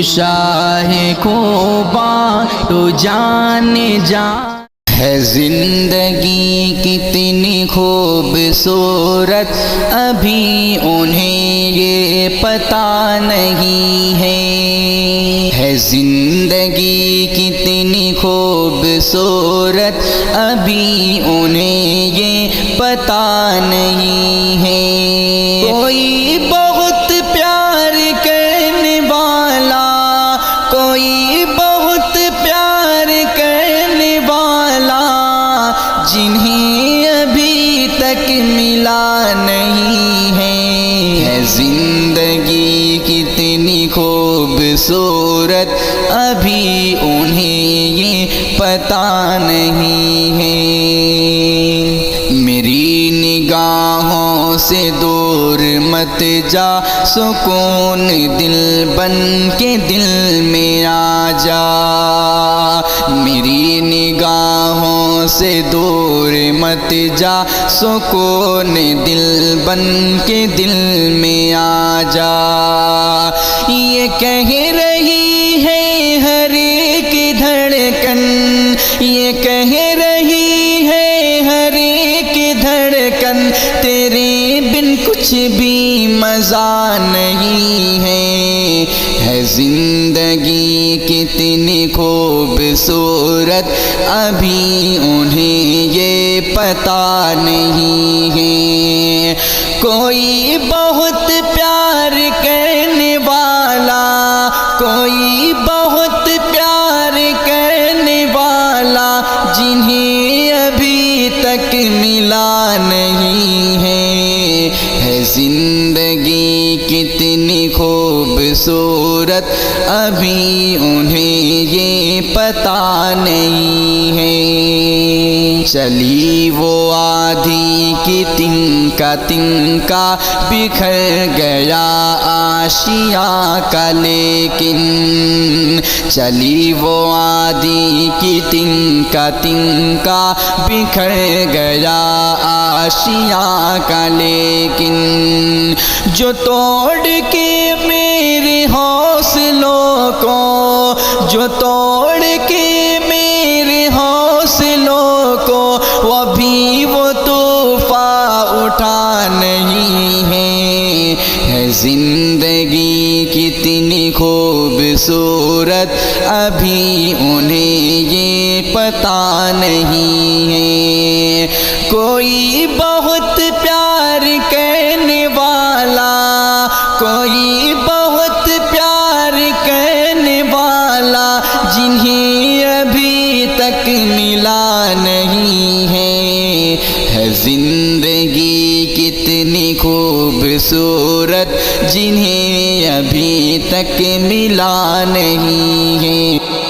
شاہ خوباں تو جانے جان ہے زندگی کتنی خوبصورت ابھی انہیں یہ پتہ نہیں ہے زندگی کتنی خوبصورت ابھی انہیں یہ پتہ نہیں ہے کوئی بہت پیار کرنے والا کوئی بہت پیار کرنے والا جنہیں ابھی تک ملا نہیں ہے زندگی کتنی خوبصورت ابھی انہیں یہ پتہ نہیں ہے میری نگاہوں سے دور مت جا سکون دل بن کے دل میں آ جا میری نگاہوں سے دور مت جا سکون دل بن کے دل میں آ جا یہ کہہ رہی ہے ہر ایک دھڑکن یہ کہہ رہی ہے ہر ایک دھڑکن تیرے بن کچھ بھی مزہ نہیں ہے زندگی کتنی خوبصورت ابھی انہیں یہ پتہ نہیں ہے کوئی بہت پیار کرنے والا کوئی بہت پیار کرنے والا جنہیں ابھی تک ملا نہیں ہے زندگی کتنی خوبصورت ابھی انہیں یہ پتہ نہیں ہے چلی وہ آدھی کی تنکا بکھر گیا آشیاں کا لیکن چلی وہ آدھی کی تنکا بکھر گیا آشیاں کا لیکن جو توڑ کے میرے حوصلوں کو جو توڑ کے میرے حوصلوں کو وہ بھی وہ طوفان اٹھا نہیں ہے زندگی کتنی خوبصورت ابھی انہیں یہ پتہ نہیں ہے کوئی بہت پیار کرنے والا کوئی بہت پیار کرنے والا جنہیں ابھی تک ملا نہیں ہے زندگی کتنی خوبصورت جنہیں ابھی تک ملا نہیں ہے